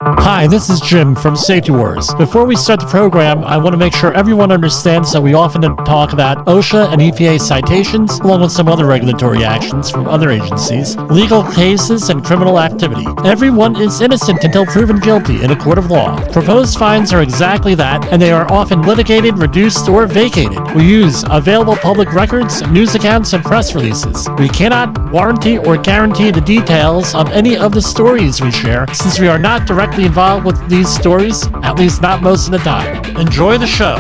Hi, this is Jim from Safety Wars. Before we start the program, I want to make sure everyone understands that we often talk about OSHA and EPA citations, along with some other regulatory actions from other agencies, legal cases, and criminal activity. Everyone is innocent until proven guilty in a court of law. Proposed fines are exactly that, and they are often litigated, reduced, or vacated. We use available public records, news accounts, and press releases. We cannot warranty or guarantee the details of any of the stories we share, since we are not directly involved with these stories, at least not most of the time. Enjoy the show.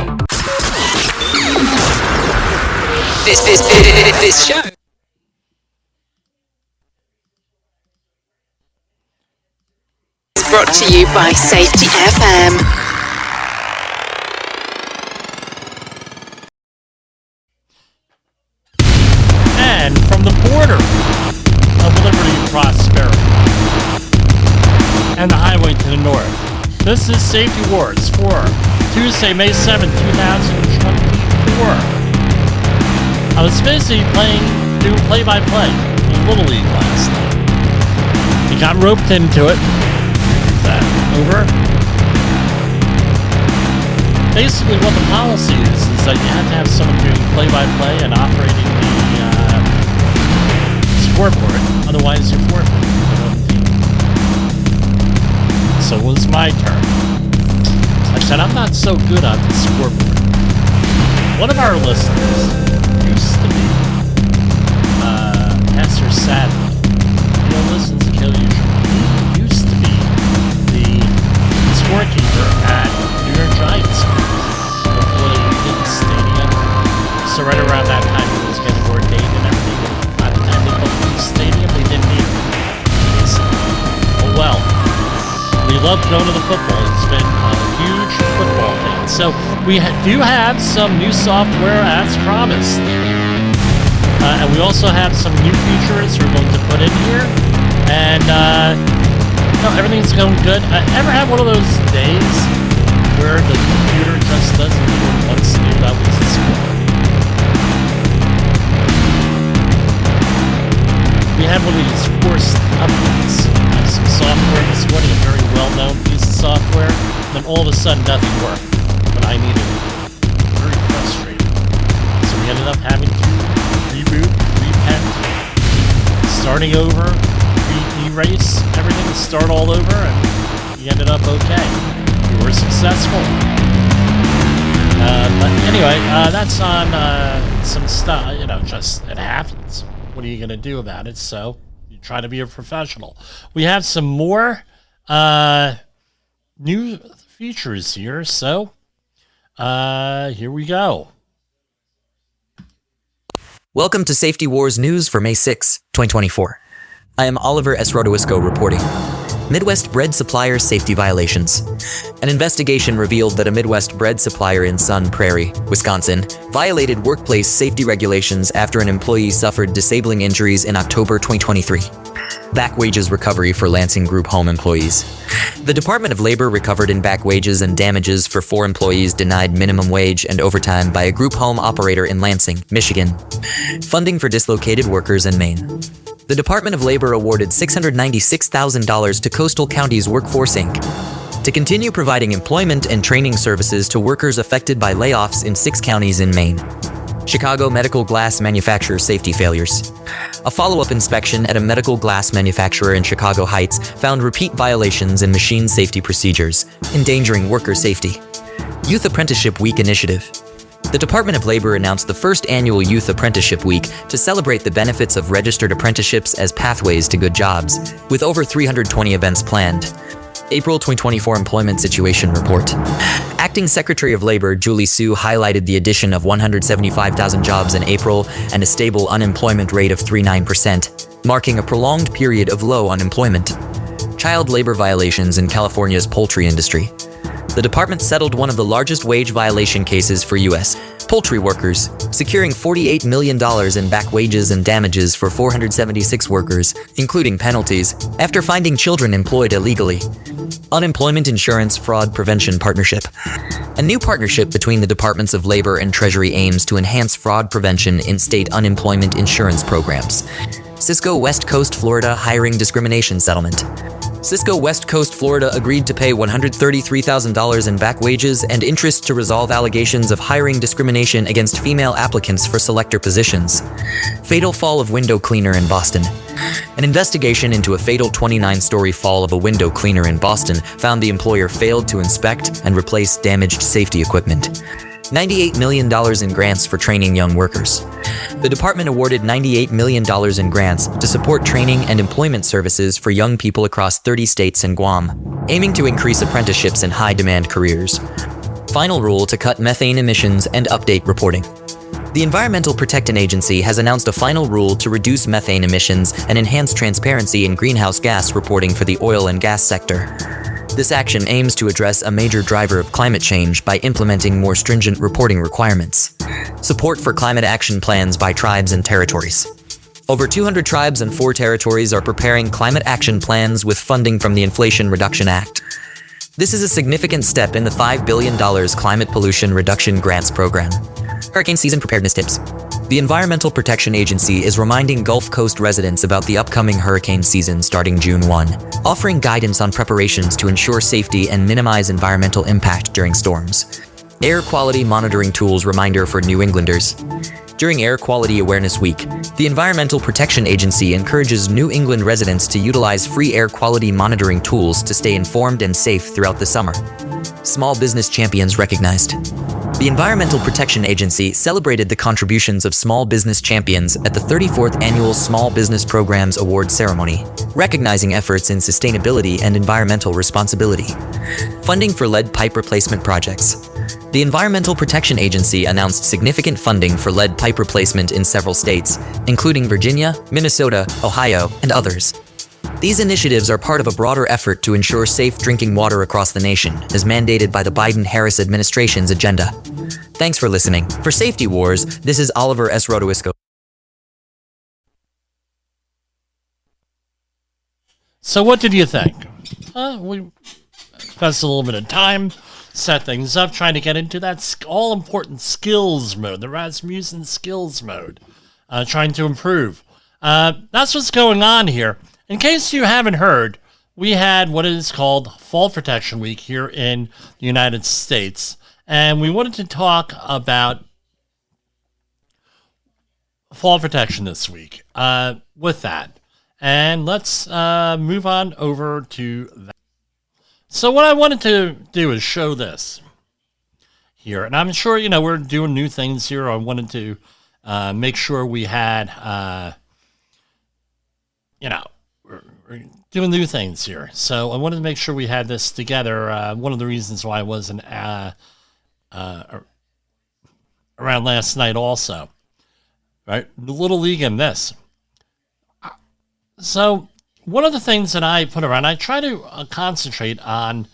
This show is brought to you by Safety FM. And from the border of liberty and prosperity and the highway to the north, this is Safety Wars for Tuesday, May 7, 2024. I was busy doing play-by-play in Little League last night. We got roped into it. Is that over? Basically, what the policy is that you have to have someone doing play-by-play and operating the scoreboard, otherwise you're forfeit. So it was my turn. I said, I'm not so good on the scoreboard. One of our listeners used to be Pastor Sadler. Listens to Kill You. He used to be the scorekeeper at New York Giants before they redid the stadium. So right around that time he was getting ordained and everything. By the time they built the stadium, they didn't need it. Oh well. We love going to the football. It's been a huge football fan. So we do have some new software as promised. And we also have some new features we're going to put in here. And everything's going good. Ever have one of those days where the computer just doesn't even want to do that with the score? We had one of these forced updates of some software this morning, a very well-known piece of software, then all of a sudden nothing worked, but I needed it. Very frustrating. So we ended up having to reboot, repent, starting over, erase everything, start all over, and we ended up okay. We were successful. But anyway, that's on some stuff, just it happens. What are you going to do about it? So you try to be a professional. We have some more new features here. So here we go. Welcome to Safety Wars News for May 6, 2024. I am Oliver S. Rodowisco reporting. Midwest bread supplier safety violations. An investigation revealed that a Midwest bread supplier in Sun Prairie, Wisconsin, violated workplace safety regulations after an employee suffered disabling injuries in October 2023. Back wages recovery for Lansing Group Home employees. The Department of Labor recovered in back wages and damages for 4 employees denied minimum wage and overtime by a group home operator in Lansing, Michigan. Funding for dislocated workers in Maine. The Department of Labor awarded $696,000 to Coastal Counties Workforce Inc. to continue providing employment and training services to workers affected by layoffs in 6 counties in Maine. Chicago medical glass manufacturer safety failures. A follow-up inspection at a medical glass manufacturer in Chicago Heights found repeat violations in machine safety procedures, endangering worker safety. Youth Apprenticeship Week initiative. The Department of Labor announced the first annual Youth Apprenticeship Week to celebrate the benefits of registered apprenticeships as pathways to good jobs, with over 320 events planned. April 2024 Employment Situation Report. Acting Secretary of Labor Julie Su highlighted the addition of 175,000 jobs in April and a stable unemployment rate of 3.9%, marking a prolonged period of low unemployment. Child labor violations in California's poultry industry. The department settled one of the largest wage violation cases for U.S. poultry workers, securing $48 million in back wages and damages for 476 workers, including penalties, after finding children employed illegally. Unemployment Insurance Fraud Prevention Partnership. A new partnership between the Departments of Labor and Treasury aims to enhance fraud prevention in state unemployment insurance programs. Cisco West Coast Florida Hiring Discrimination Settlement. Cisco West Coast Florida agreed to pay $133,000 in back wages and interest to resolve allegations of hiring discrimination against female applicants for selector positions. Fatal fall of window cleaner in Boston. An investigation into a fatal 29-story fall of a window cleaner in Boston found the employer failed to inspect and replace damaged safety equipment. $98 million in grants for training young workers. The department awarded $98 million in grants to support training and employment services for young people across 30 states and Guam, aiming to increase apprenticeships in high-demand careers. Final rule to cut methane emissions and update reporting. The Environmental Protection Agency has announced a final rule to reduce methane emissions and enhance transparency in greenhouse gas reporting for the oil and gas sector. This action aims to address a major driver of climate change by implementing more stringent reporting requirements. Support for climate action plans by tribes and territories. Over 200 tribes and 4 territories are preparing climate action plans with funding from the Inflation Reduction Act. This is a significant step in the $5 billion Climate Pollution Reduction Grants Program. Hurricane season preparedness tips. The Environmental Protection Agency is reminding Gulf Coast residents about the upcoming hurricane season starting June 1, offering guidance on preparations to ensure safety and minimize environmental impact during storms. Air Quality Monitoring Tools reminder for New Englanders. During Air Quality Awareness Week, the Environmental Protection Agency encourages New England residents to utilize free air quality monitoring tools to stay informed and safe throughout the summer. Small business champions recognized. The Environmental Protection Agency celebrated the contributions of small business champions at the 34th Annual Small Business Programs Award Ceremony, recognizing efforts in sustainability and environmental responsibility. Funding for lead pipe replacement projects. The Environmental Protection Agency announced significant funding for lead pipe replacement in several states, including Virginia, Minnesota, Ohio, and others. These initiatives are part of a broader effort to ensure safe drinking water across the nation, as mandated by the Biden-Harris administration's agenda. Thanks for listening. For Safety Wars, this is Oliver S. Rodowisco. So what did you think? We spent a little bit of time, set things up, trying to get into that all-important skills mode, the Rasmussen skills mode, trying to improve. That's what's going on here. In case you haven't heard, we had what is called Fall Protection Week here in the United States, and we wanted to talk about fall protection this week with that. And let's move on over to that. So what I wanted to do is show this here, and I'm sure, we're doing new things here. I wanted to make sure we had, we're doing new things here. So I wanted to make sure we had this together. One of the reasons why I wasn't around last night also. Right? The Little League and this. So one of the things that I put around, I try to concentrate on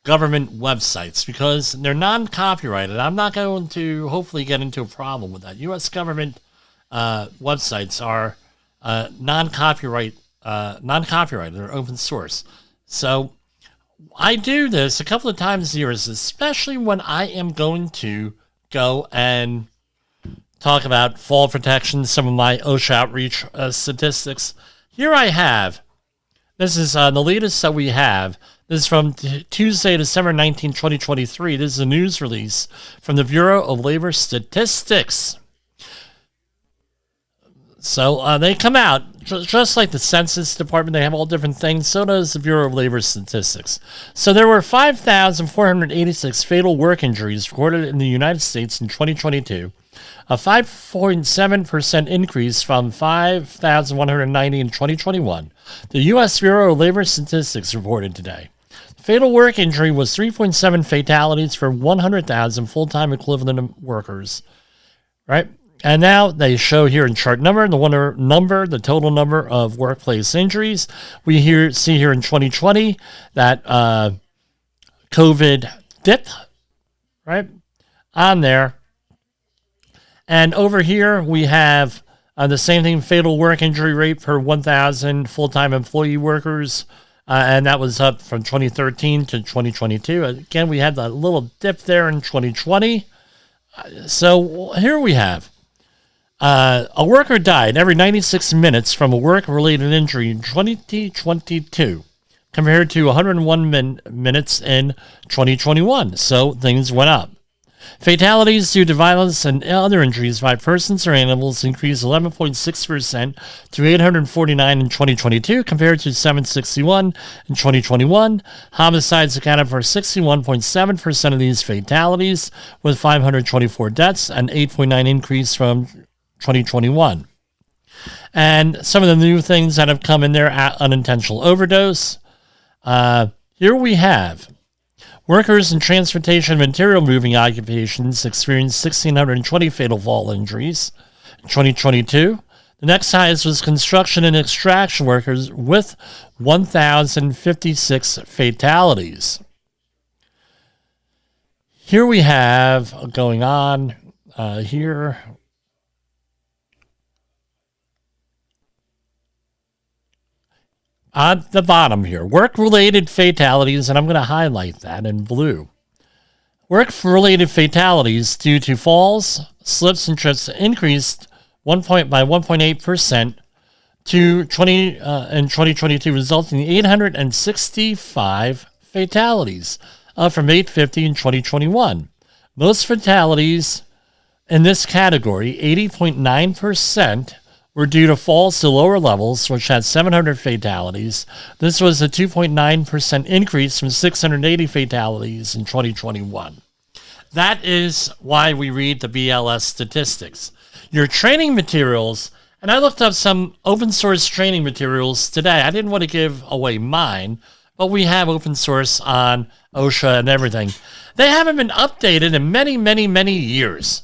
government websites because they're non-copyrighted. I'm not going to hopefully get into a problem with that. U.S. government websites are non-copyrighted. They're open source. So I do this a couple of times a year, especially when I am going to go and talk about fall protection, some of my OSHA outreach statistics. Here I have, this is the latest that we have. This is from Tuesday, December 19, 2023. This is a news release from the Bureau of Labor Statistics. So they come out, just like the Census Department, they have all different things. So does the Bureau of Labor Statistics. So there were 5,486 fatal work injuries recorded in the United States in 2022, a 5.7% increase from 5,190 in 2021. The U.S. Bureau of Labor Statistics reported today. Fatal work injury was 3.7 fatalities for 100,000 full-time equivalent workers, right? And now they show here in chart the total number of workplace injuries. We see here in 2020 that COVID dip, right, on there. And over here we have the same thing, fatal work injury rate per 1,000 full-time employee workers. And that was up from 2013 to 2022. Again, we had that little dip there in 2020. So here we have. A worker died every 96 minutes from a work-related injury in 2022. compared to 101 minutes in 2021. So things went up. Fatalities due to violence and other injuries by persons or animals increased 11.6% to 849 in 2022 compared to 761 in 2021. Homicides accounted for 61.7% of these fatalities, with 524 deaths, an 8.9% increase from 2021. And some of the new things that have come in there: unintentional overdose. Here we have workers in transportation and material moving occupations experienced 1,620 fatal fall injuries in 2022. The next highest was construction and extraction workers with 1,056 fatalities. Here we have going on here. At the bottom here, work-related fatalities, and I'm going to highlight that in blue. Work-related fatalities due to falls, slips, and trips increased by 1.8% to in 2022, resulting in 865 fatalities, up from 850 in 2021. Most fatalities in this category, 80.9%, were due to falls to lower levels, which had 700 fatalities. This was a 2.9% increase from 680 fatalities in 2021. That is why we read the BLS statistics. Your training materials, and I looked up some open source training materials today. I didn't want to give away mine, but we have open source on OSHA and everything. They haven't been updated in many, many, many years.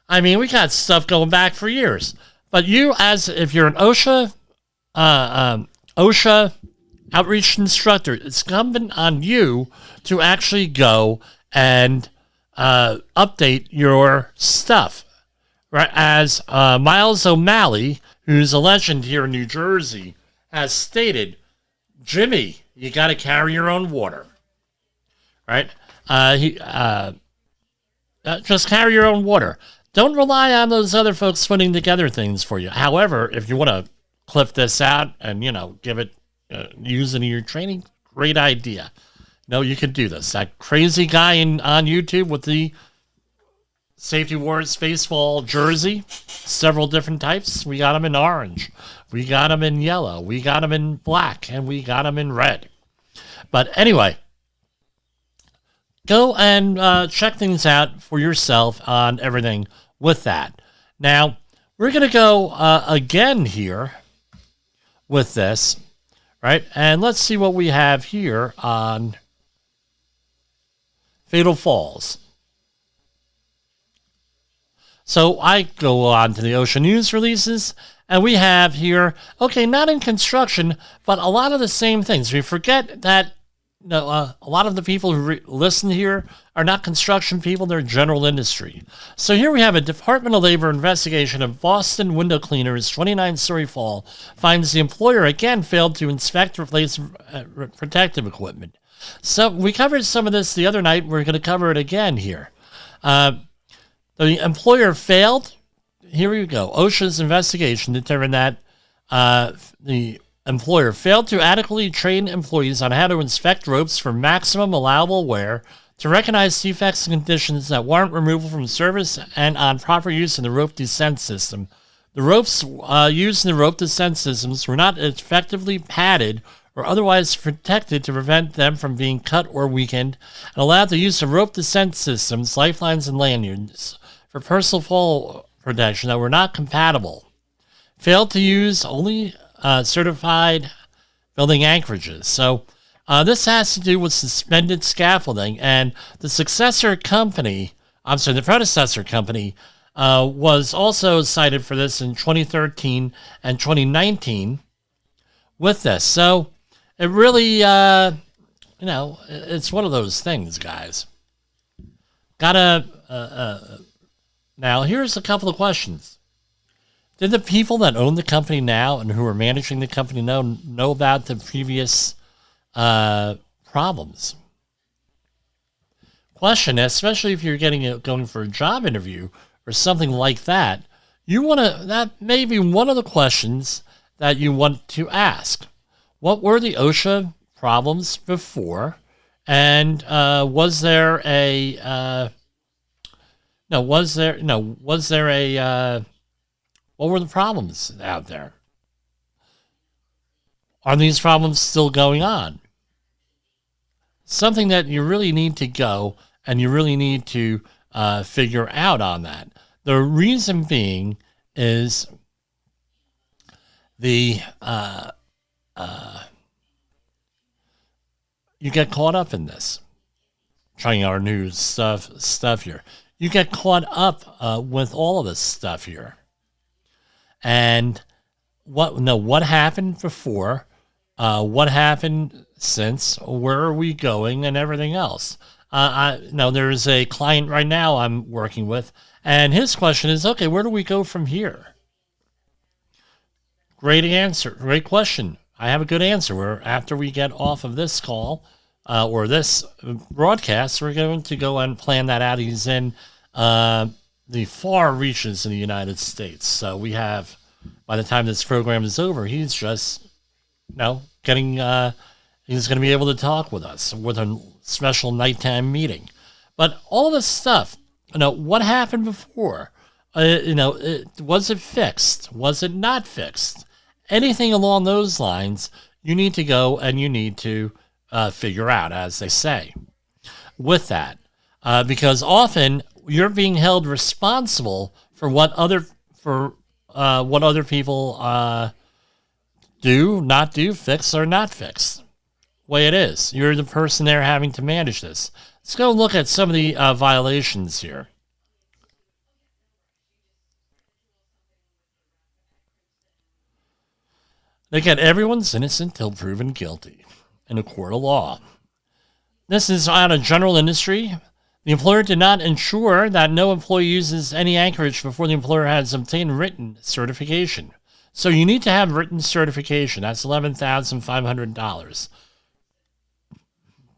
I mean, we got stuff going back for years. But you, if you're an OSHA outreach instructor, it's incumbent on you to actually go and update your stuff. Right? As Miles O'Malley, who's a legend here in New Jersey, has stated, Jimmy, you got to carry your own water. Right? Just carry your own water. Don't rely on those other folks putting together things for you. However, if you want to clip this out and, give it, use it in your training, great idea. No, you can do this. That crazy guy on YouTube with the Safety Wars baseball jersey, several different types. We got them in orange. We got them in yellow. We got them in black. And we got them in red. But anyway, go and check things out for yourself on everything with that. Now, we're going to go again here with this, right? And let's see what we have here on fatal falls. So I go on to the OSHA news releases, and we have here, okay, not in construction, but a lot of the same things. We forget that a lot of the people who listen here are not construction people, they're general industry. So here we have a Department of Labor investigation of Boston window cleaner's 29-story fall finds the employer again failed to inspect or replace protective equipment. So we covered some of this the other night. We're going to cover it again here. The employer failed. Here we go. OSHA's investigation determined that the employer failed to adequately train employees on how to inspect ropes for maximum allowable wear, to recognize defects and conditions that warrant removal from service, and on proper use of the rope descent system. The ropes used in the rope descent systems were not effectively padded or otherwise protected to prevent them from being cut or weakened, and allowed the use of rope descent systems, lifelines, and lanyards for personal fall protection that were not compatible. Failed to use only certified building anchorages. So this has to do with suspended scaffolding, and the predecessor company was also cited for this in 2013 and 2019 with this. So it really, it's one of those things, guys. Now, here's a couple of questions. Did the people that own the company now and who are managing the company know about the previous problems? Question, especially if you're going for a job interview or something like that, that may be one of the questions that you want to ask. What were the OSHA problems before? And was there a what were the problems out there? Are these problems still going on? Something that you really need to go and you really need to figure out on that. The reason being is you get caught up in this. Trying our new stuff here. You get caught up with all of this stuff here. And what happened before? What happened since? Where are we going? And everything else. There's a client right now I'm working with, and his question is, okay, where do we go from here? Great answer. Great question. I have a good answer. After we get off of this call or this broadcast, we're going to go and plan that out. He's in the far reaches in the United States. So we have, by the time this program is over, he's just, getting, he's going to be able to talk with us with a special nighttime meeting. But all this stuff, what happened before? Was it fixed? Was it not fixed? Anything along those lines, you need to go and you need to figure out, as they say, with that. Because often you're being held responsible for what other people do, not do, fix or not fix. Way it is. You're the person there having to manage this. Let's go look at some of the violations here. Again, everyone's innocent till proven guilty in a court of law. This is on a general industry. The employer did not ensure that no employee uses any anchorage before the employer has obtained written certification. So you need to have written certification. That's $11,500.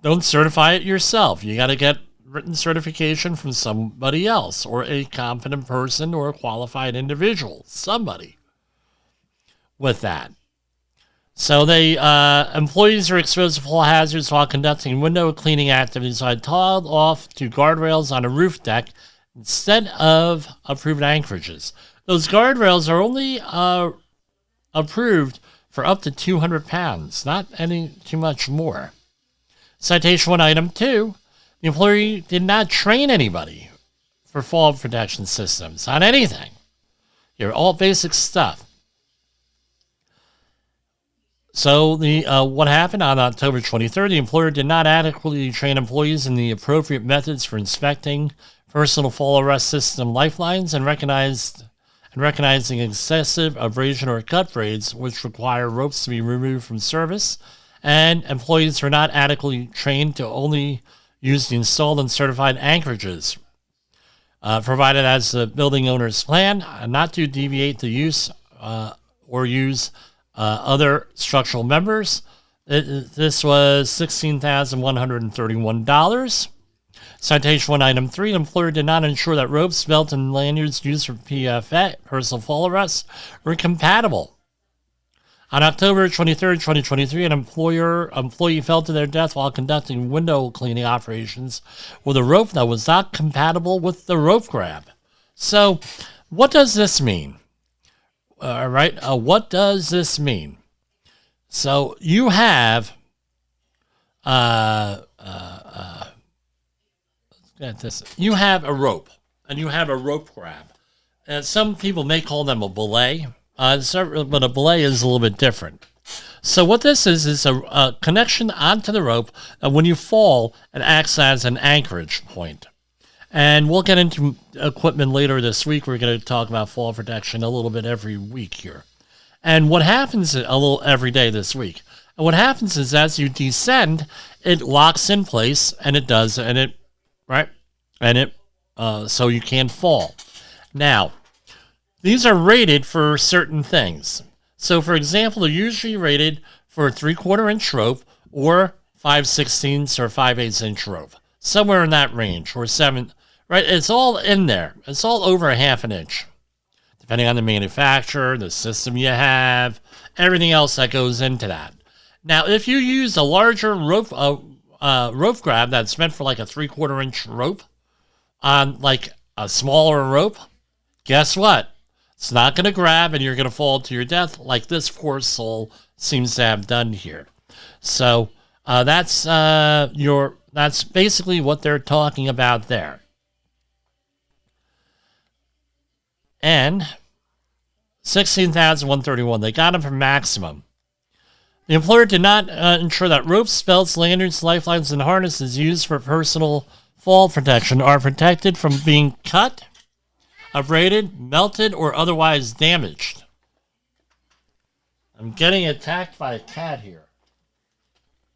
Don't certify it yourself. You got to get written certification from somebody else, or a competent person or a qualified individual, somebody with that. So employees are exposed to fall hazards while conducting window cleaning activities by tiled off to guardrails on a roof deck instead of approved anchorages. Those guardrails are only approved for up to 200 pounds, not any too much more. Citation 1, Item 2, the employee did not train anybody for fall protection systems on anything. You're all basic stuff. So what happened on October 23rd, the employer did not adequately train employees in the appropriate methods for inspecting personal fall arrest system lifelines and recognizing excessive abrasion or cut braids, which require ropes to be removed from service, and employees were not adequately trained to only use the installed and certified anchorages provided as the building owner's plan, not to deviate the use or use other structural members. This was $16,131. Citation 1, Item 3, the employer did not ensure that ropes, belts, and lanyards used for PFA, personal fall arrests, were compatible. On October 23rd, 2023, an employee fell to their death while conducting window cleaning operations with a rope that was not compatible with the rope grab. So, what does this mean? All right, what does this mean? So you have, let's get this. You have a rope, and you have a rope grab. And some people may call them a belay, but a belay is a little bit different. So what this is a connection onto the rope, and when you fall, it acts as an anchorage point. And we'll get into equipment later this week. We're going to talk about fall protection a little bit every week here. And what happens a little every day this week. And what happens is as you descend, it locks in place, and it does, and it, right? And it, so you can't fall. Now, these are rated for certain things. So, for example, they're usually rated for a 3/4 inch rope or 5/16 or 5/8 inch rope. Somewhere in that range, or 7. Right, it's all in there. It's all over a 1/2 inch, depending on the manufacturer, the system you have, everything else that goes into that. Now, if you use a larger rope grab that's meant for like a 3/4 inch rope on like a smaller rope, guess what? It's not going to grab and you're going to fall to your death like this poor soul seems to have done here. So that's basically what they're talking about there. And 16,131, they got him for maximum. The employer did not ensure that ropes, belts, lanyards, lifelines, and harnesses used for personal fall protection are protected from being cut, abraded, melted, or otherwise damaged. I'm getting attacked by a cat here.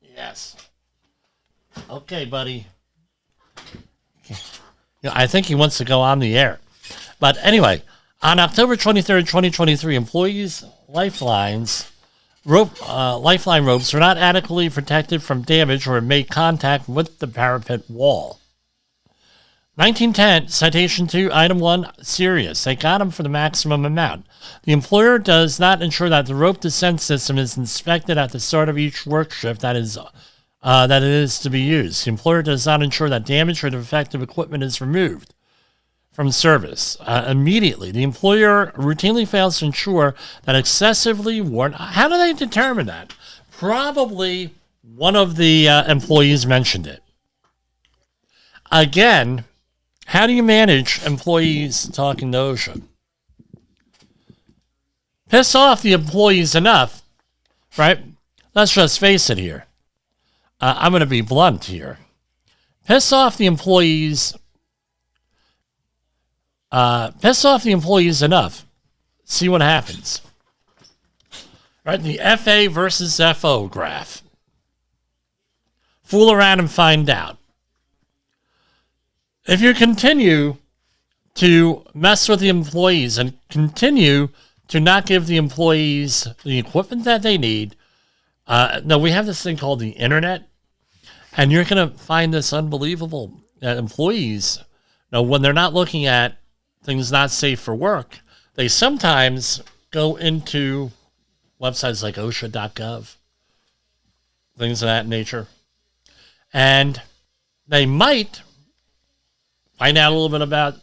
Yes. Okay, buddy. Yeah, I think he wants to go on the air. But anyway, on October 23rd, 2023, employees' lifeline ropes were not adequately protected from damage or made contact with the parapet wall. 1910, citation 2, item 1, serious. They got him for the maximum amount. The employer does not ensure that the rope descent system is inspected at the start of each work shift that it is to be used. The employer does not ensure that damaged or defective equipment is removed from service immediately. The employer routinely fails to ensure that excessively worn... How do they determine that? Probably one of the employees mentioned it. Again, how do you manage employees talking to OSHA? Piss off the employees enough, right? Let's just face it here. I'm going to be blunt here. Piss off the employees enough. See what happens. Right? The FA versus FO graph. Fool around and find out. If you continue to mess with the employees and continue to not give the employees the equipment that they need, now we have this thing called the internet, and you're going to find this unbelievable that employees, when they're not looking at things not safe for work, they sometimes go into websites like OSHA.gov, things of that nature, and they might find out a little bit about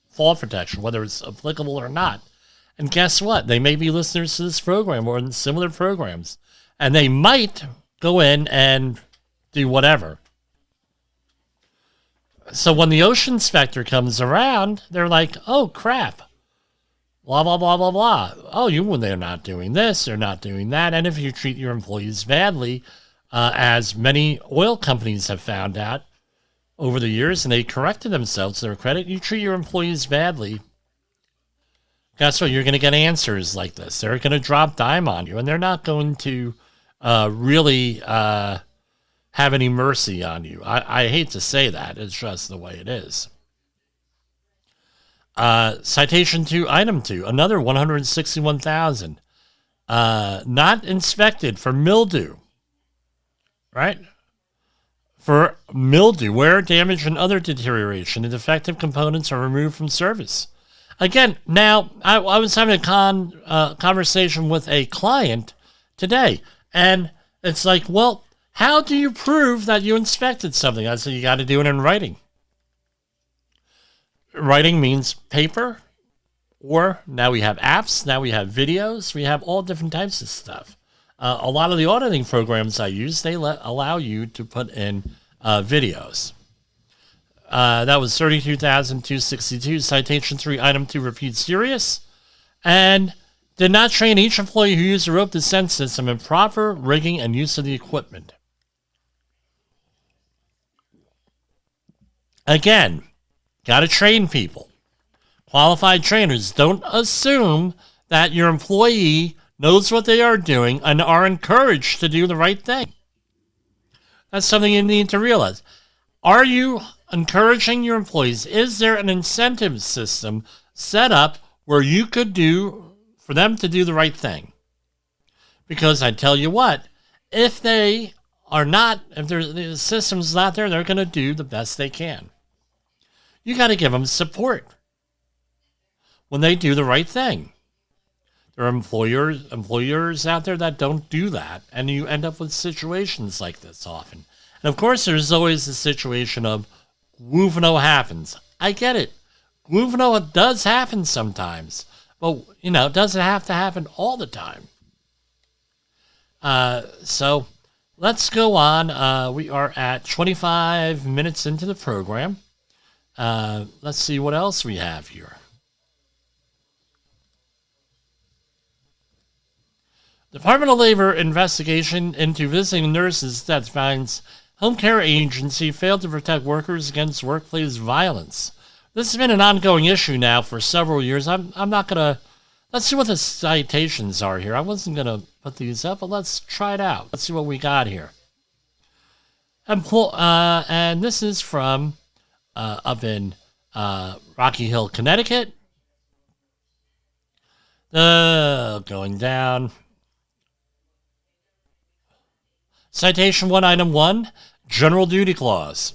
fall protection, whether it's applicable or not. And guess what? They may be listeners to this program or in similar programs, and they might go in and do whatever. So when the OSHA inspector comes around, they're like, oh, crap. Blah, blah, blah, blah, blah. Oh, they're not doing this, they're not doing that. And if you treat your employees badly, as many oil companies have found out over the years, and they corrected themselves to their credit, you treat your employees badly, guess what? You're going to get answers like this. They're going to drop dime on you, and they're not going to really have any mercy on you. I hate to say that. It's just the way it is. Citation 2, item 2, another 161,000. Not inspected for mildew. Right? For mildew, wear, damage, and other deterioration, the defective components are removed from service. Again, now, I was having a conversation with a client today, and it's like, well, how do you prove that you inspected something? I said, you got to do it in writing. Writing means paper, or now we have apps, now we have videos, we have all different types of stuff. A lot of the auditing programs I use, they allow you to put in videos. That was 32,262. Citation 3, item 2, repeat serious. And did not train each employee who used the rope descent system in proper rigging and use of the equipment. Again, got to train people. Qualified trainers. Don't assume that your employee knows what they are doing and are encouraged to do the right thing. That's something you need to realize. Are you encouraging your employees? Is there an incentive system set up where you could do for them to do the right thing? Because I tell you what, if the system's not there, they're going to do the best they can. You got to give them support when they do the right thing. There are employers out there that don't do that, and you end up with situations like this often. And of course, there's always the situation of Guvno happens. I get it. Guvno does happen sometimes, but it doesn't have to happen all the time. So let's go on. We are at 25 minutes into the program. Let's see what else we have here. Department of Labor investigation into visiting nurses that finds home care agency failed to protect workers against workplace violence. This has been an ongoing issue now for several years. I'm not going to... Let's see what the citations are here. I wasn't going to put these up, but let's try it out. Let's see what we got here. And this is from up in Rocky Hill, Connecticut. Going down. Citation 1, Item 1, General Duty Clause.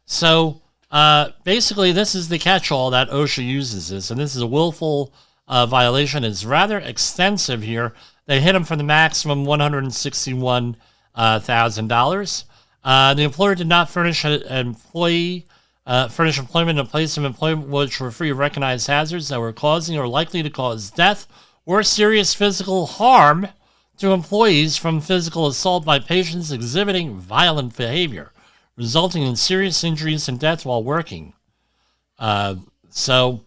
So, basically, this is the catch-all that OSHA uses this, and this is a willful violation. It's rather extensive here. They hit him for the maximum $161,000. The employer did not furnish employment in a place of employment which were free of recognized hazards that were causing or likely to cause death or serious physical harm to employees from physical assault by patients exhibiting violent behavior, resulting in serious injuries and death while working. So,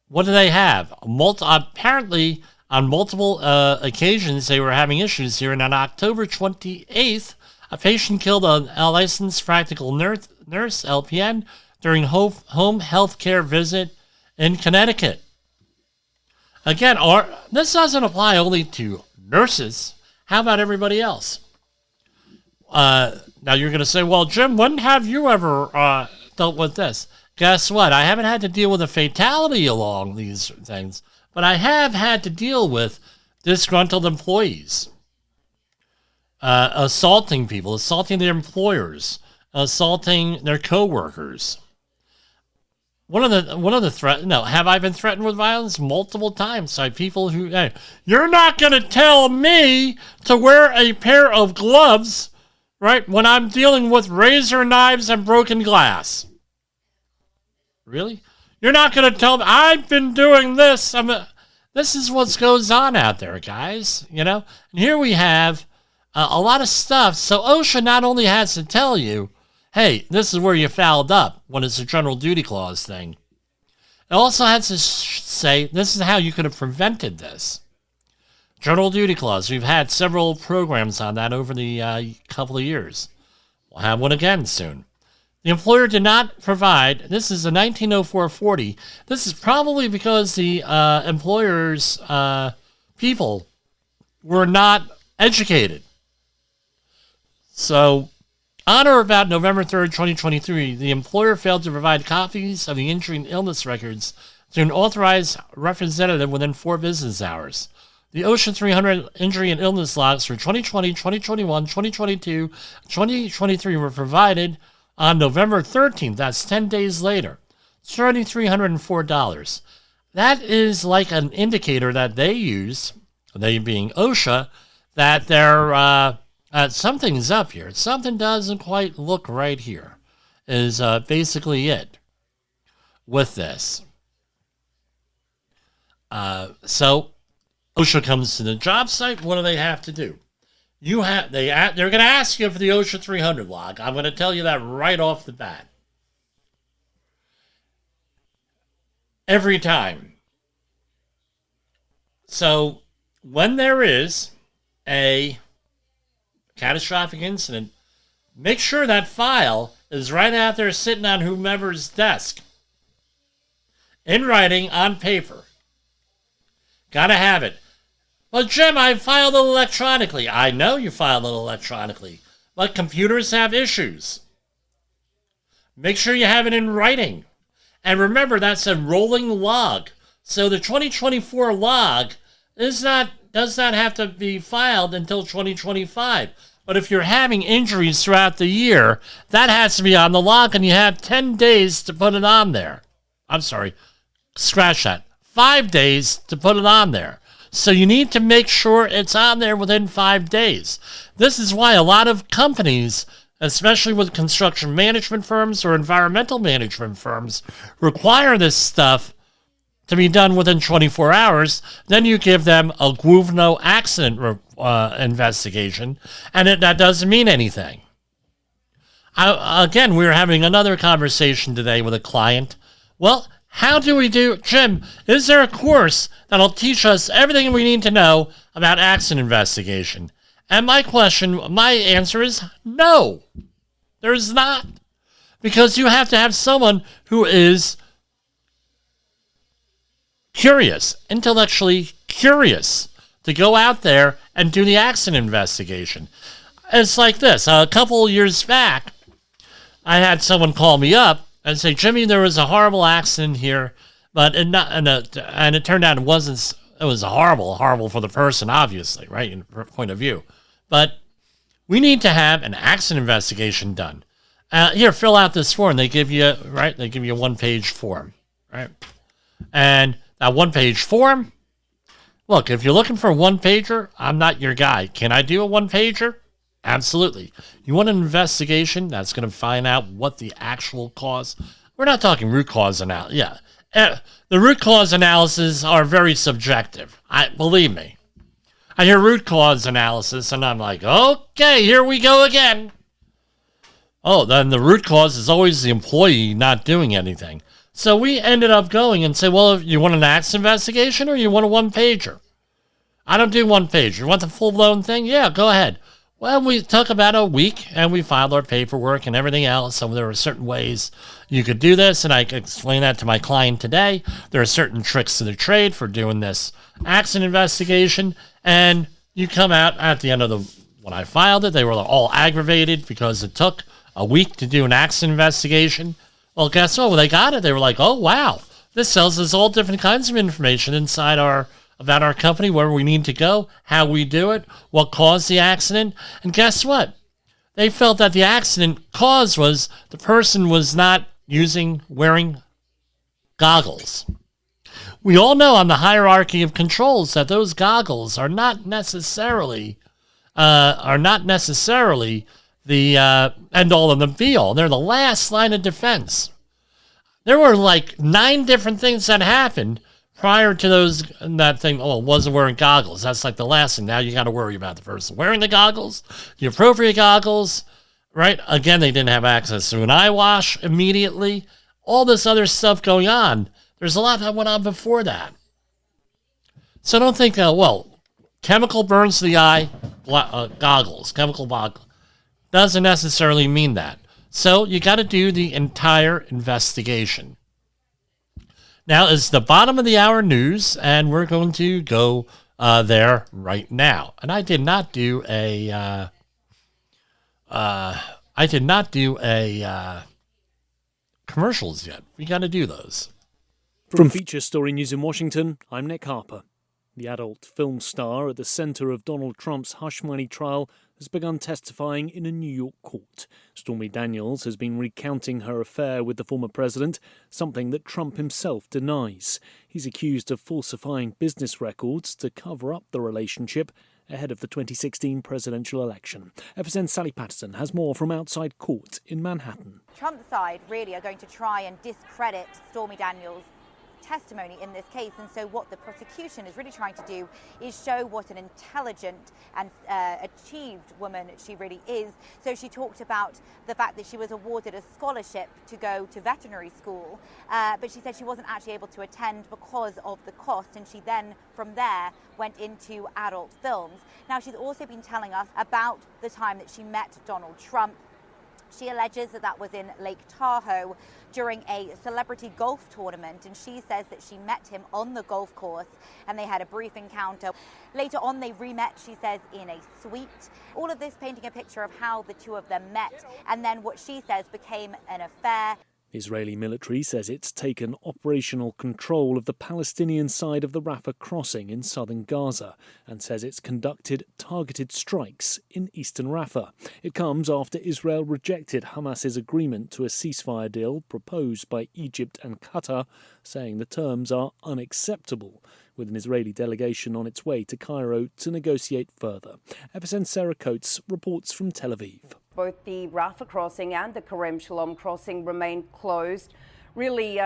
what do they have? Apparently, on multiple occasions, they were having issues here. And on October 28th, a patient killed a licensed practical nurse, LPN, during home health care visit in Connecticut. Again, this doesn't apply only to nurses. How about everybody else? Now you're going to say, well, Jim, when have you ever dealt with this? Guess what? I haven't had to deal with a fatality along these things, but I have had to deal with disgruntled employees assaulting people, assaulting their employers, assaulting their coworkers. One of the threat. No, have I been threatened with violence multiple times by people who? Hey, you're not going to tell me to wear a pair of gloves, right? When I'm dealing with razor knives and broken glass. Really? You're not going to tell me I've been doing this. This is what goes on out there, guys. And here we have a lot of stuff. So OSHA not only has to tell you, hey, this is where you fouled up when it's a general duty clause thing. It also has to say, this is how you could have prevented this. General duty clause. We've had several programs on that over the couple of years. We'll have one again soon. The employer did not provide, this is a 1904-40. This is probably because the employer's people were not educated. So, on or about November 3rd, 2023, the employer failed to provide copies of the injury and illness records to an authorized representative within 4 business hours. The OSHA 300 injury and illness logs for 2020, 2021, 2022, 2023 were provided on November 13th. That's 10 days later. $3,304. That is like an indicator that they use, they being OSHA, that they're... something's up here. Something doesn't quite look right here, is basically it with this. So OSHA comes to the job site. What do they have to do? They're going to ask you for the OSHA 300 log. I'm going to tell you that right off the bat. Every time. So when there is a catastrophic incident, make sure that file is right out there sitting on whomever's desk. In writing, on paper. Gotta have it. But Jim, I filed it electronically. I know you filed it electronically, but computers have issues. Make sure you have it in writing. And remember, that's a rolling log. So the 2024 log does not have to be filed until 2025. But if you're having injuries throughout the year, that has to be on the log, and you have 10 days to put it on there. I'm sorry, scratch that. 5 days to put it on there. So you need to make sure it's on there within 5 days. This is why a lot of companies, especially with construction management firms or environmental management firms, require this stuff to be done within 24 hours. Then you give them a GWVNO accident investigation, and that doesn't mean anything. Again, we were having another conversation today with a client. Well, how do we do, Jim, is there a course that'll teach us everything we need to know about accident investigation? And my answer is no, there's not. Because you have to have someone who is curious, intellectually curious, to go out there and do the accident investigation. It's like this. A couple of years back, I had someone call me up and say, Jimmy, there was a horrible accident here, but and it turned out it was horrible for the person, obviously, right, in point of view. But we need to have an accident investigation done. Here, fill out this form. They give you a 1-page form, right? And that 1-page form, look, if you're looking for a 1-pager, I'm not your guy. Can I do a 1-pager? Absolutely. You want an investigation that's going to find out what the actual cause? We're not talking root cause analysis. Yeah. The root cause analysis are very subjective. Believe me. I hear root cause analysis and I'm like, okay, here we go again. Oh, then the root cause is always the employee not doing anything. So we ended up going and say, well, you want an accident investigation or you want a 1-pager? I don't do 1-pager. You want the full-blown thing? Yeah, go ahead. Well, we took about a week and we filed our paperwork and everything else. So there were certain ways you could do this, and I could explain that to my client today. There are certain tricks to the trade for doing this accident investigation, and you come out at the end of when I filed it, they were all aggravated because it took a week to do an accident investigation. Well, guess what? When they got it, they were like, oh, wow, this tells us all different kinds of information about our company, where we need to go, how we do it, what caused the accident. And guess what? They felt that the accident cause was the person was not wearing goggles. We all know on the hierarchy of controls that those goggles are not necessarily the end all and the be all. They're the last line of defense. There were like 9 different things that happened prior to that thing. Oh, wasn't wearing goggles. That's like the last thing. Now you got to worry about the person wearing the goggles, the appropriate goggles, right? Again, they didn't have access to an eye wash immediately. All this other stuff going on. There's a lot that went on before that. So don't think, chemical burns to the eye, goggles, chemical goggles. Doesn't necessarily mean that. So you got to do the entire investigation. Now is the bottom of the hour news, and we're going to go there right now. And I did not do a commercials yet. We got to do those. From Feature Story News in Washington, I'm Nick Harper. The adult film star at the center of Donald Trump's hush money trial has begun testifying in a New York court. Stormy Daniels has been recounting her affair with the former president, something that Trump himself denies. He's accused of falsifying business records to cover up the relationship ahead of the 2016 presidential election. FSN's Sally Patterson has more from outside court in Manhattan. Trump's side really are going to try and discredit Stormy Daniels' testimony in this case, and so what the prosecution is really trying to do is show what an intelligent and achieved woman she really is. So she talked about the fact that she was awarded a scholarship to go to veterinary school, but she said she wasn't actually able to attend because of the cost, and she then from there went into adult films. Now she's also been telling us about the time that she met Donald Trump. She alleges that was in Lake Tahoe during a celebrity golf tournament, and she says that she met him on the golf course and they had a brief encounter. Later on, they re-met, she says, in a suite. All of this painting a picture of how the two of them met and then what she says became an affair. Israeli military says it's taken operational control of the Palestinian side of the Rafah crossing in southern Gaza and says it's conducted targeted strikes in eastern Rafah. It comes after Israel rejected Hamas's agreement to a ceasefire deal proposed by Egypt and Qatar, saying the terms are unacceptable. with an Israeli delegation on its way to Cairo to negotiate further. FSN's Sarah Coates reports from Tel Aviv. Both the Rafah crossing and the Kerem Shalom crossing remain closed, really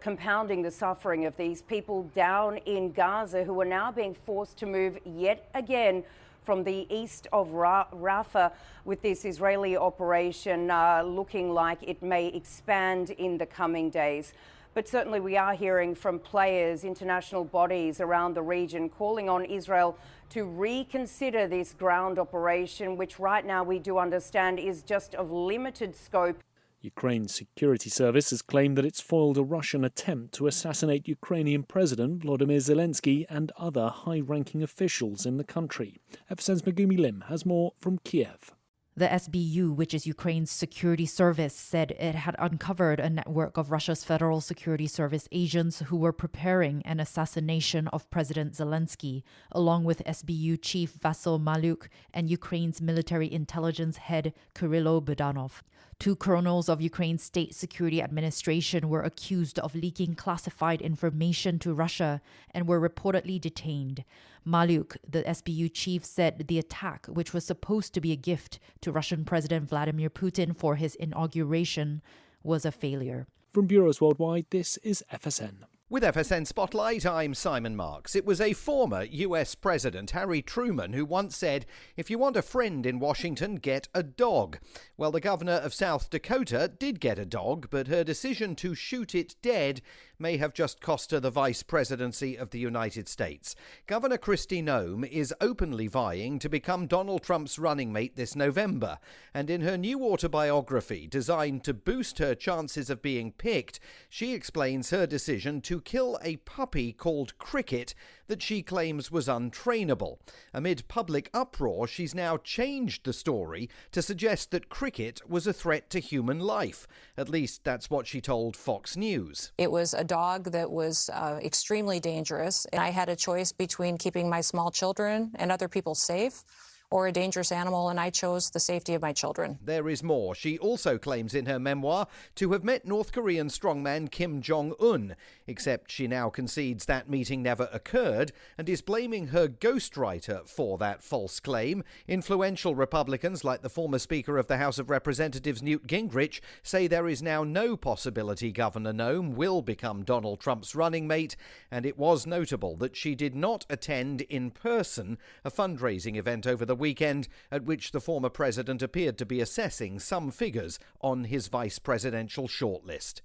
compounding the suffering of these people down in Gaza who are now being forced to move yet again from the east of Rafah, with this Israeli operation looking like it may expand in the coming days. But certainly we are hearing from players, international bodies around the region calling on Israel to reconsider this ground operation, which right now we do understand is just of limited scope. Ukraine's security service has claimed that it's foiled a Russian attempt to assassinate Ukrainian President Volodymyr Zelensky and other high-ranking officials in the country. FSN's Megumi Lim has more from Kiev. The SBU, which is Ukraine's security service, said it had uncovered a network of Russia's Federal Security Service agents who were preparing an assassination of President Zelensky, along with SBU Chief Vasyl Maluk and Ukraine's military intelligence head Kyrylo Budanov. 2 colonels of Ukraine's State Security Administration were accused of leaking classified information to Russia and were reportedly detained. Maluk, the SBU chief, said the attack, which was supposed to be a gift to Russian President Vladimir Putin for his inauguration, was a failure. From bureaus worldwide, this is FSN. With FSN Spotlight, I'm Simon Marks. It was a former US President, Harry Truman, who once said, "If you want a friend in Washington, get a dog." Well, the governor of South Dakota did get a dog, but her decision to shoot it dead may have just cost her the vice presidency of the United States. Governor Kristi Noem is openly vying to become Donald Trump's running mate this November, and in her new autobiography designed to boost her chances of being picked, she explains her decision to kill a puppy called Cricket that she claims was untrainable. Amid public uproar, she's now changed the story to suggest that Cricket was a threat to human life. At least that's what she told Fox News. It was a dog that was extremely dangerous, and I had a choice between keeping my small children and other people safe or a dangerous animal, and I chose the safety of my children. There is more. She also claims in her memoir to have met North Korean strongman Kim Jong-un, except she now concedes that meeting never occurred and is blaming her ghostwriter for that false claim. Influential Republicans, like the former Speaker of the House of Representatives Newt Gingrich, say there is now no possibility Governor Noem will become Donald Trump's running mate, and it was notable that she did not attend in person a fundraising event over the weekend at which the former president appeared to be assessing some figures on his vice presidential shortlist.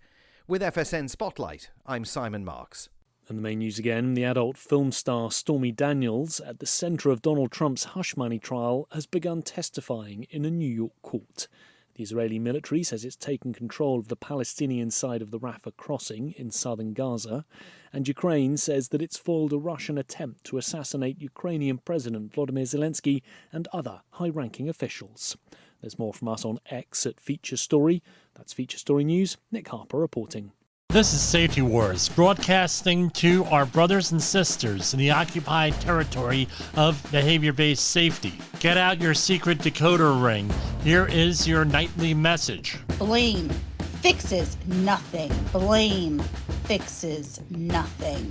With FSN Spotlight, I'm Simon Marks. And the main news again, the adult film star Stormy Daniels, at the centre of Donald Trump's hush money trial, has begun testifying in a New York court. The Israeli military says it's taken control of the Palestinian side of the Rafah crossing in southern Gaza, and Ukraine says that it's foiled a Russian attempt to assassinate Ukrainian President Volodymyr Zelensky and other high-ranking officials. There's more from us on X at Feature Story. That's Feature Story News. Nick Harper reporting. This is Safety Wars, broadcasting to our brothers and sisters in the occupied territory of behavior-based safety. Get out your secret decoder ring. Here is your nightly message. Blame fixes nothing. Blame fixes nothing.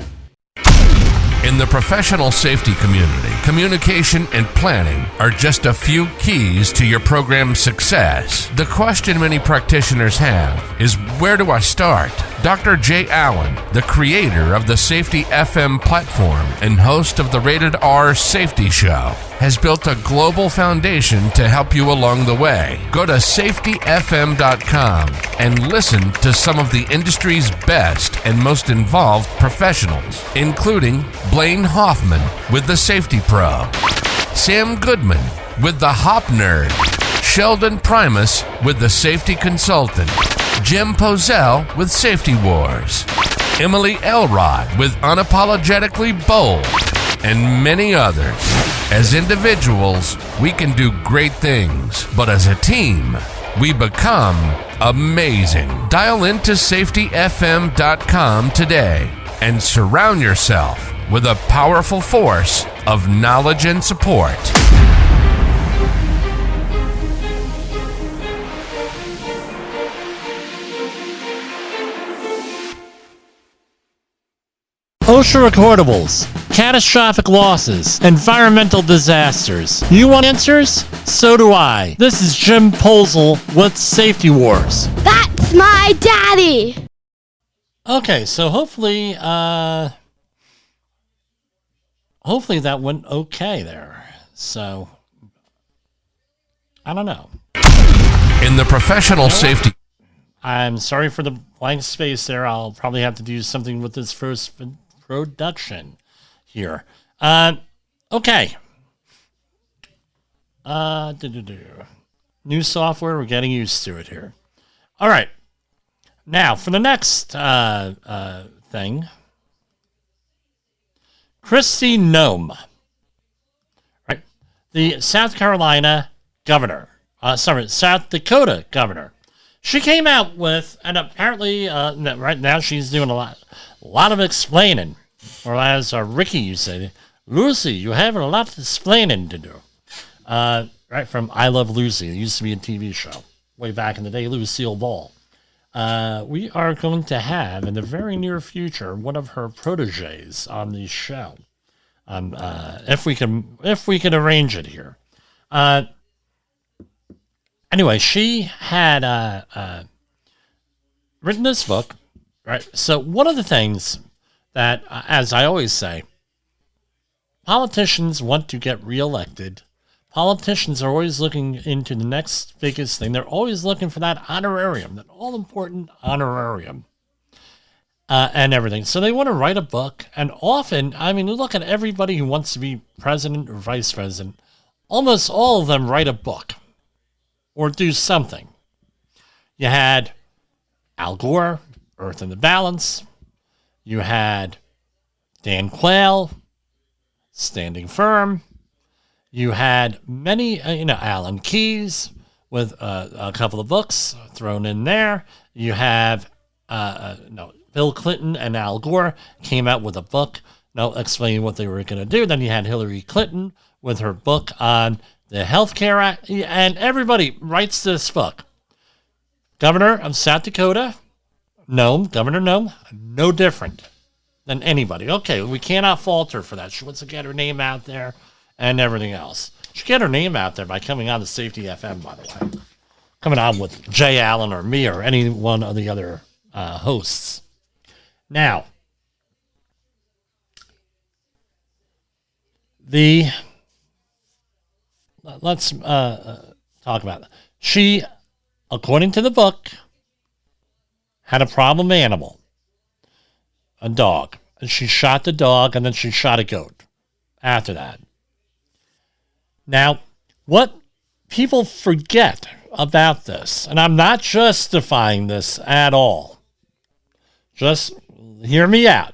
In the professional safety community, communication and planning are just a few keys to your program's success. The question many practitioners have is, where do I start? Dr. Jay Allen, the creator of the Safety FM platform and host of the Rated R Safety Show, has built a global foundation to help you along the way. Go to safetyfm.com and listen to some of the industry's best and most involved professionals, including Blaine Hoffman with the Safety Pro, Sam Goodman with the Hop Nerd, Sheldon Primus with the Safety Consultant, Jim Pozell with Safety Wars, Emily Elrod with Unapologetically Bold, and many others. As individuals, we can do great things, but as a team, we become amazing. Dial into safetyfm.com today and surround yourself with a powerful force of knowledge and support. OSHA recordables, catastrophic losses, environmental disasters. You want answers? So do I. This is Jim Posel with Safety Wars. That's my daddy! Okay, so hopefully that went okay there. So, I don't know. In the professional safety... I'm sorry for the blank space there. I'll probably have to do something with this first production here. Okay. New software, we're getting used to it here. All right. Now, for the next thing, Kristi Noem, right? The South Carolina governor, South Dakota governor. She came out with, and apparently right now she's doing a lot of explaining, or as Ricky used to say, Lucy, you have a lot of explaining to do. Right, from I Love Lucy. It used to be a TV show way back in the day, Lucille Ball. We are going to have, in the very near future, one of her proteges on the show. If we can arrange it here. Anyway, she had written this book, right? So one of the things that, as I always say, politicians want to get reelected. Politicians are always looking into the next biggest thing. They're always looking for that honorarium, that all-important honorarium, and everything. So they want to write a book, and often, I mean, look at everybody who wants to be president or vice president. Almost all of them write a book or do something. You had Al Gore, Earth in the Balance. You had Dan Quayle, Standing Firm. You had many, Alan Keyes with a couple of books thrown in there. You have, Bill Clinton and Al Gore came out with a book, explaining what they were going to do. Then you had Hillary Clinton with her book on the Healthcare Act, and everybody writes this book. Governor of South Dakota, Governor Noem, no different than anybody. Okay, we cannot fault her for that. She wants to get her name out there and everything else. She get her name out there by coming on the Safety FM, by the way. Coming on with Jay Allen or me or any one of the other hosts. Now, let's talk about it. She, according to the book, had a problem animal, a dog. And she shot the dog, and then she shot a goat after that. Now, what people forget about this, and I'm not justifying this at all, just hear me out.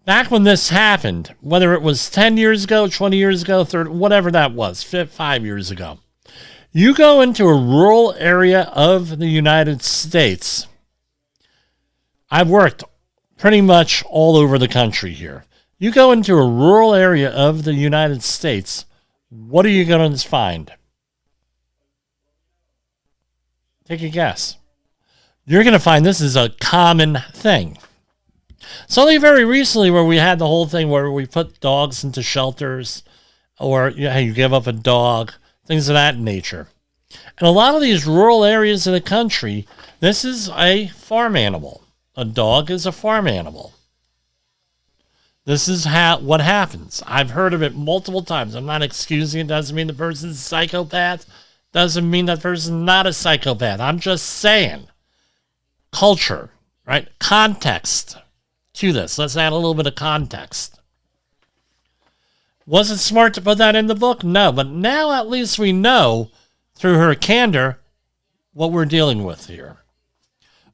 Back when this happened, whether it was 10 years ago, 20 years ago, 30, whatever that was, 5 years ago, you go into a rural area of the United States. I've worked pretty much all over the country here. You go into a rural area of the United States, what are you going to find? Take a guess. You're going to find this is a common thing. It's only very recently where we had the whole thing where we put dogs into shelters, or you give up a dog, things of that nature. In a lot of these rural areas of the country, this is a farm animal. A dog is a farm animal. This is what happens. I've heard of it multiple times. I'm not excusing it. Doesn't mean the person's a psychopath. Doesn't mean that person's not a psychopath. I'm just saying. Culture, right? Context to this. Let's add a little bit of context. Was it smart to put that in the book? No, but now at least we know through her candor what we're dealing with here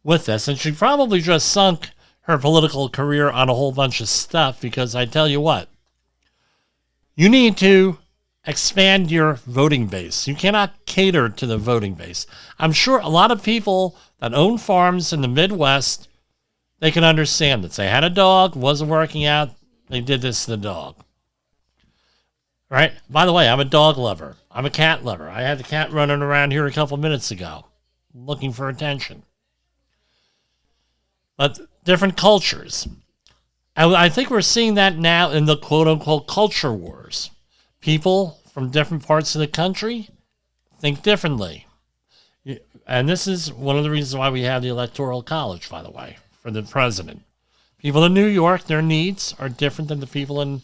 with this. And she probably just sunk her political career on a whole bunch of stuff, because I tell you what, you need to expand your voting base. You cannot cater to the voting base. I'm sure a lot of people that own farms in the Midwest, they can understand this. They had a dog, wasn't working out, they did this to the dog. Right? By the way, I'm a dog lover. I'm a cat lover. I had the cat running around here a couple minutes ago, looking for attention. but different cultures. And I think we're seeing that now in the quote-unquote culture wars. People from different parts of the country think differently. And this is one of the reasons why we have the Electoral College, by the way, for the president. People in New York, their needs are different than the people in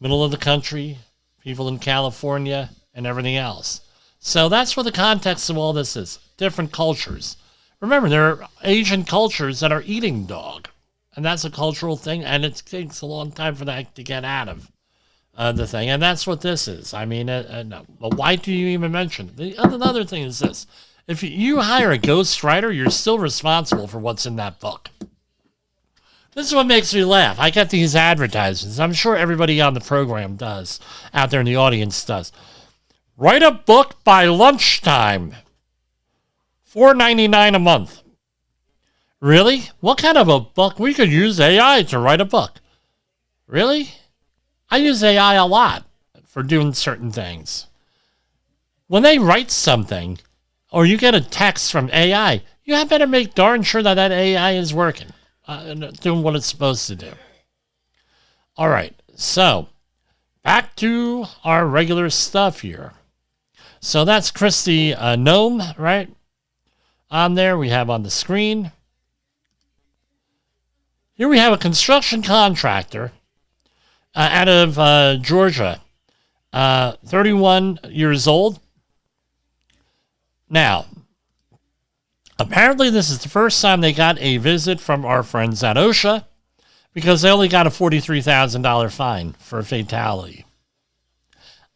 middle of the country, people in California, and everything else. So that's what the context of all this is. Different cultures. Remember, there are Asian cultures that are eating dog. And that's a cultural thing, and it takes a long time for that to get out of the thing. And that's what this is. I mean, no. But why do you even mention it? Another thing is this. If you hire a ghostwriter, you're still responsible for what's in that book. This is what makes me laugh. I get these advertisements. I'm sure everybody on the program does, out there in the audience does. Write a book by lunchtime. $4.99 a month. Really? What kind of a book? We could use AI to write a book. Really? I use AI a lot for doing certain things. When they write something, or you get a text from AI, you better make darn sure that AI is working, doing what it's supposed to do. All right, so back to our regular stuff here. So that's Kristi Noem, right? On there, we have on the screen. Here we have a construction contractor out of Georgia, 31 years old. Now, apparently this is the first time they got a visit from our friends at OSHA because they only got a $43,000 fine for a fatality.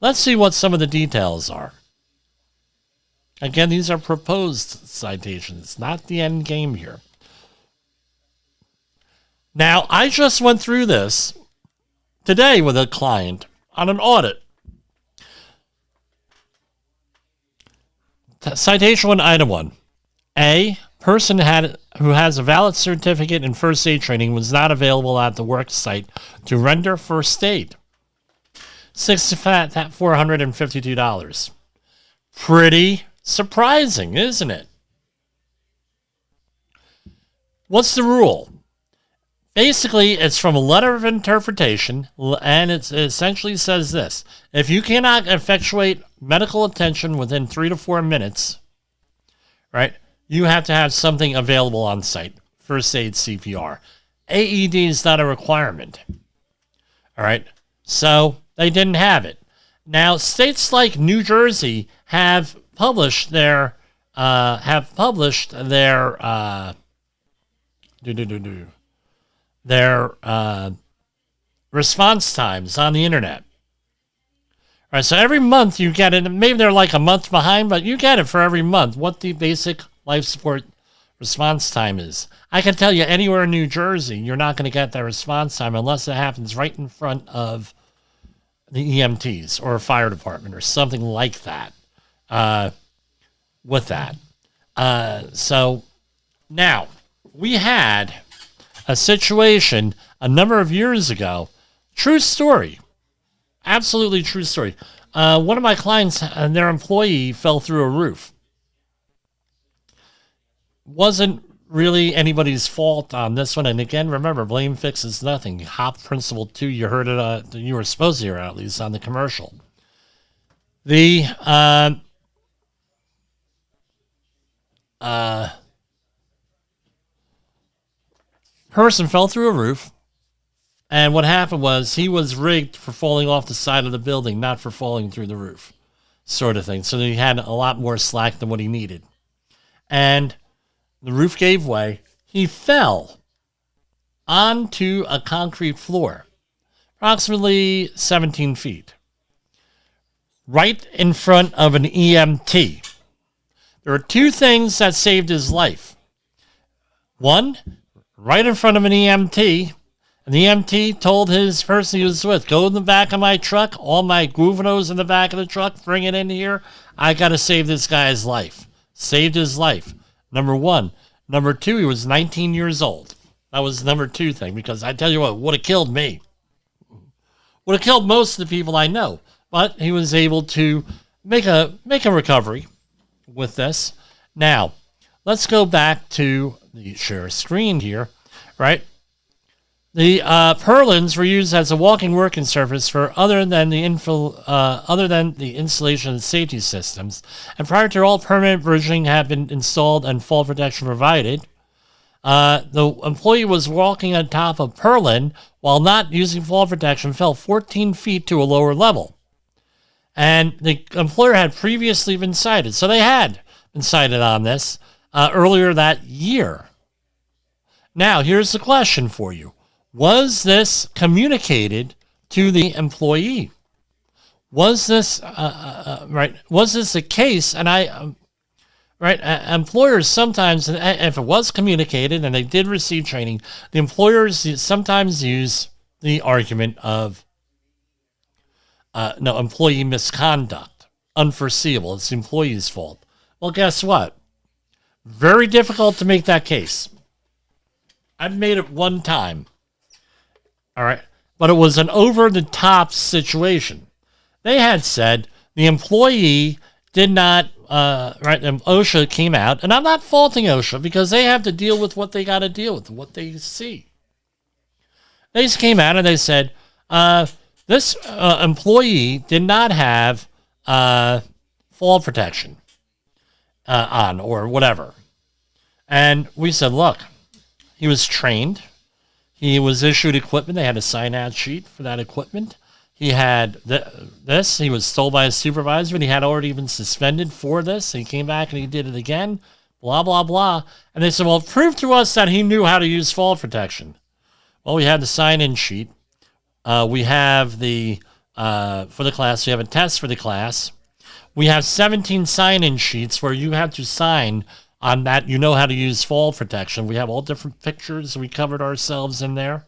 Let's see what some of the details are. Again, these are proposed citations, not the end game here. Now, I just went through this today with a client on an audit. Citation 1, item 1. A, person who has a valid certificate in first aid training was not available at the work site to render first aid. $452. Pretty surprising, isn't it? What's the rule? Basically, it's from a letter of interpretation, and it essentially says this. If you cannot effectuate medical attention within 3 to 4 minutes, right, you have to have something available on site. First aid, CPR. AED is not a requirement. All right, so they didn't have it. Now, states like New Jersey have published their response times on the internet. All right, so every month you get it. Maybe they're like a month behind, but you get it for every month what the basic life support response time is. I can tell you anywhere in New Jersey, you're not going to get that response time unless it happens right in front of the EMTs or a fire department or something like that. With that. So now we had a situation a number of years ago. True story. Absolutely true story. One of my clients and their employee fell through a roof. Wasn't really anybody's fault on this one. And again, remember, blame fixes nothing. HOP Principle 2, you heard it, you were supposed to hear it at least on the commercial. The person fell through a roof, and what happened was he was rigged for falling off the side of the building, not for falling through the roof, sort of thing. So he had a lot more slack than what he needed. And the roof gave way. He fell onto a concrete floor, approximately 17 feet, right in front of an EMT. There are two things that saved his life. One, right in front of an EMT, and the EMT told his person he was with, go in the back of my truck, all my Guvenos in the back of the truck, bring it in here. I got to save this guy's life. Saved his life. Number one. Number two, he was 19 years old. That was the number two thing, because I tell you what, would have killed me. Would have killed most of the people I know. But he was able to make a recovery with this. Now, let's go back to share screen here, right? The purlins were used as a walking working surface for other than the installation of safety systems, and prior to all permanent bridging had been installed and fall protection provided. The employee was walking on top of purlin while not using fall protection, fell 14 feet to a lower level. And the employer had previously been cited. So they had been cited on this earlier that year. Now, here's the question for you. Was this communicated to the employee? Was this right? Was this a case? And employers sometimes, if it was communicated and they did receive training, the employers sometimes use the argument of employee misconduct, unforeseeable. It's the employee's fault. Well, guess what? Very difficult to make that case. I've made it one time. All right. But it was an over-the-top situation. They had said the employee did not, and OSHA came out, and I'm not faulting OSHA because they have to deal with what they got to deal with, what they see. They just came out and they said, this employee did not have fall protection on or whatever. And we said, look, he was trained. He was issued equipment. They had a sign-out sheet for that equipment. He had this. He was told by his supervisor, and he had already been suspended for this. He came back and he did it again, blah, blah, blah. And they said, well, prove to us that he knew how to use fall protection. Well, we had the sign-in sheet. We have the, for the class, we have a test for the class. We have 17 sign-in sheets where you have to sign on that you know how to use fall protection. We have all different pictures. We covered ourselves in there.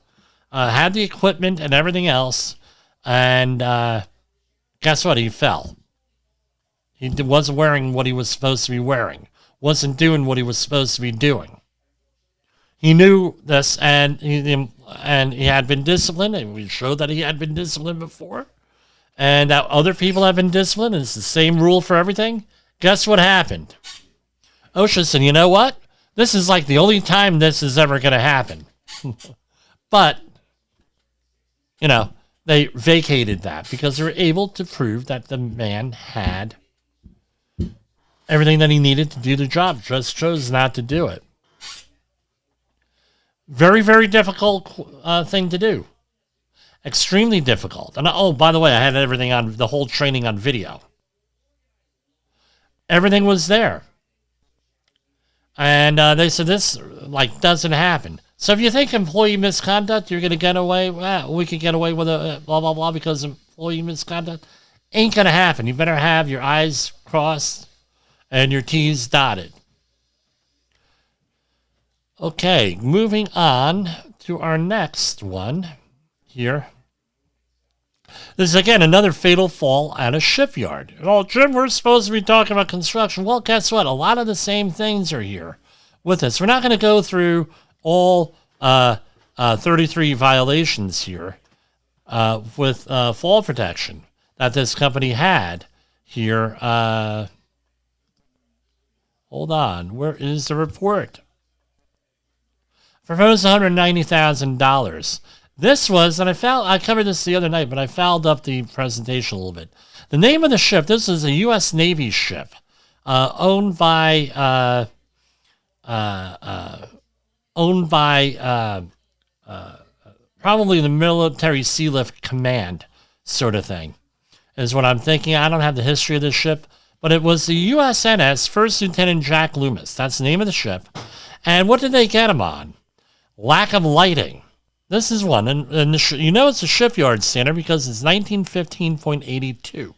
Had the equipment and everything else. And guess what? He fell. He wasn't wearing what he was supposed to be wearing. Wasn't doing what he was supposed to be doing. He knew this, and he had been disciplined, and we showed that he had been disciplined before, and that other people have been disciplined, and it's the same rule for everything. Guess what happened? OSHA said, you know what? This is like the only time this is ever going to happen. But, they vacated that because they were able to prove that the man had everything that he needed to do the job, just chose not to do it. Very, very difficult thing to do. Extremely difficult. And oh, by the way, I had everything on, the whole training on video. Everything was there. And they said this, doesn't happen. So if you think employee misconduct, you're going to get away, we could get away with a blah, blah, blah because employee misconduct, ain't going to happen. You better have your I's crossed and your T's dotted. Okay, moving on to our next one here. This is, again, another fatal fall at a shipyard. Oh, Jim, we're supposed to be talking about construction. Well, guess what? A lot of the same things are here with us. We're not going to go through all 33 violations here with fall protection that this company had here. Hold on. Where is the report? Proposed $190,000. This was, and I covered this the other night, but I fouled up the presentation a little bit. The name of the ship, this is a U.S. Navy ship owned by probably the Military Sealift Command sort of thing, is what I'm thinking. I don't have the history of this ship, but it was the USNS First Lieutenant Jack Loomis. That's the name of the ship. And what did they get him on? Lack of lighting. This is one, and it's a shipyard standard because it's 1915.82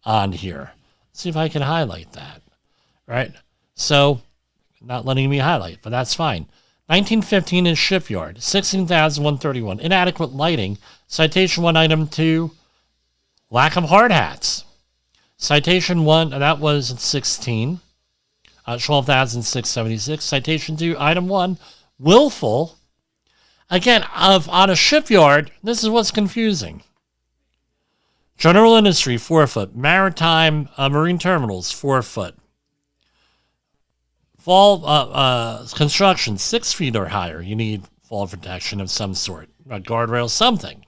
on here. Let's see if I can highlight that, right? So, not letting me highlight, but that's fine. 1915 is shipyard, 16,131. Inadequate lighting. Citation 1, item 2, lack of hard hats. Citation 1, that was 16, 12,676. Citation 2, item 1, willful. Again, on a shipyard, this is what's confusing. General industry, 4 foot. Maritime marine terminals, 4 foot. construction 6 feet or higher, you need fall protection of some sort. A guardrail, something.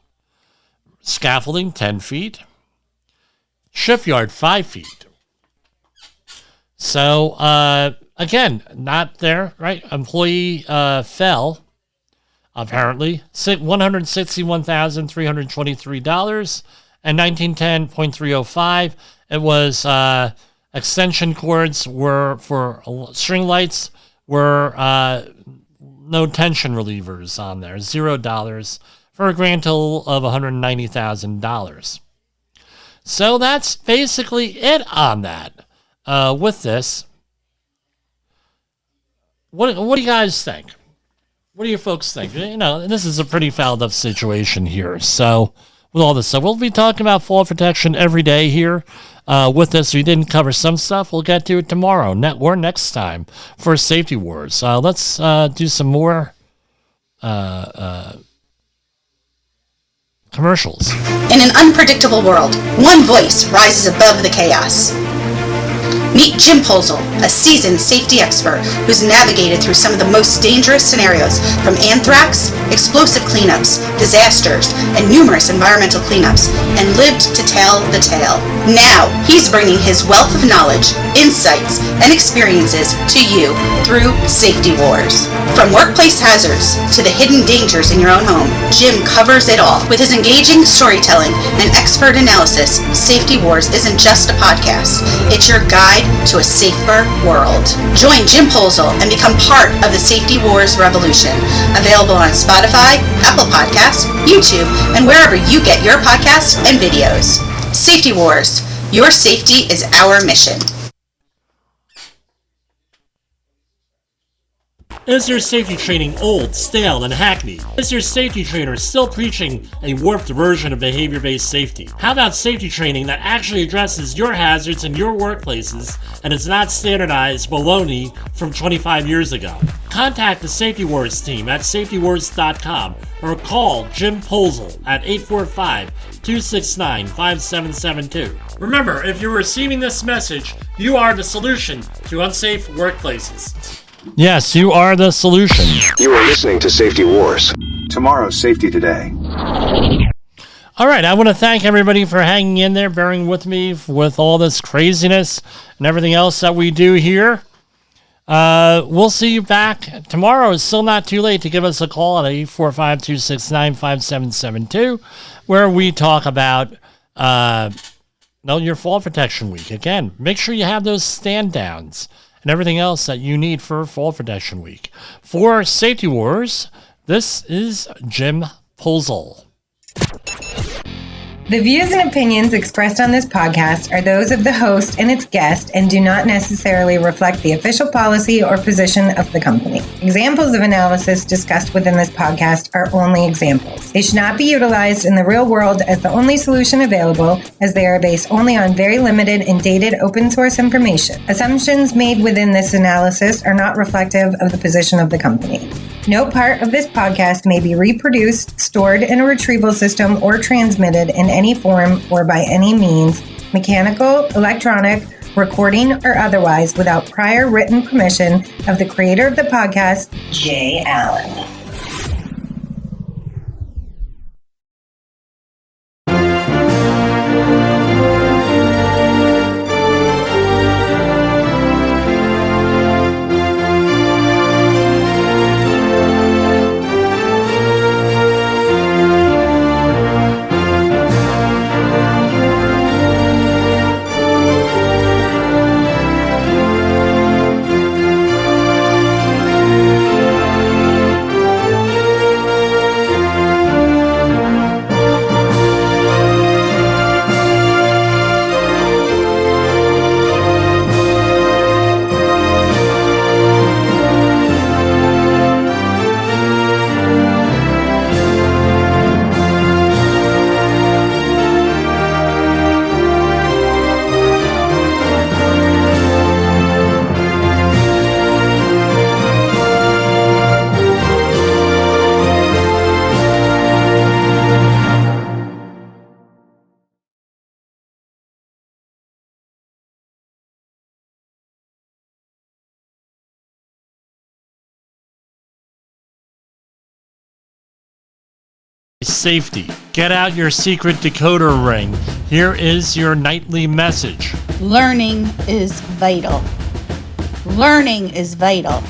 Scaffolding, 10 feet. Shipyard, 5 feet. So, again, not there, right? Employee fell, apparently, $161,323 and 1910.305. It was extension cords were for string lights were no tension relievers on there, $0 for a grand total of $190,000. So that's basically it on that. With this, what do you guys think? What do you folks think? You know, this is a pretty fouled up situation here. So with all this stuff, we'll be talking about fall protection every day here. With this, we didn't cover some stuff. We'll get to it tomorrow or next time for Safety Wars. Let's do some more commercials. In an unpredictable world, one voice rises above the chaos. Meet Jim Polzel, a seasoned safety expert who's navigated through some of the most dangerous scenarios, from anthrax, explosive cleanups, disasters, and numerous environmental cleanups, and lived to tell the tale. Now, he's bringing his wealth of knowledge, insights, and experiences to you through Safety Wars. From workplace hazards to the hidden dangers in your own home, Jim covers it all. With his engaging storytelling and expert analysis, Safety Wars isn't just a podcast. It's your guide to a safer world. Join Jim Polzel and become part of the Safety Wars revolution. Available on Spotify, Apple Podcasts, YouTube, and wherever you get your podcasts and videos. Safety Wars. Your safety is our mission. Is your safety training old, stale, and hackneyed? Is your safety trainer still preaching a warped version of behavior-based safety? How about safety training that actually addresses your hazards in your workplaces and is not standardized baloney from 25 years ago? Contact the Safety Wars team at safetywars.com or call Jim Polzel at 845-269-5772. Remember, if you're receiving this message, you are the solution to unsafe workplaces. Yes, you are the solution. You are listening to Safety Wars. Tomorrow's Safety Today. All right, I want to thank everybody for hanging in there, bearing with me with all this craziness and everything else that we do here. We'll see you back tomorrow. It's still not too late to give us a call at 845-269-5772, where we talk about your fall protection week. Again, make sure you have those stand downs and everything else that you need for Fall Protection Week. For Safety Wars, this is Jim Polzel. The views and opinions expressed on this podcast are those of the host and its guest and do not necessarily reflect the official policy or position of the company. Examples of analysis discussed within this podcast are only examples. They should not be utilized in the real world as the only solution available, as they are based only on very limited and dated open source information. Assumptions made within this analysis are not reflective of the position of the company. No part of this podcast may be reproduced, stored in a retrieval system, or transmitted in any form or by any means, mechanical, electronic, recording, or otherwise, without prior written permission of the creator of the podcast, Jay Allen. safety. Get out your secret decoder ring. Here is your nightly message. Learning is vital. Learning is vital.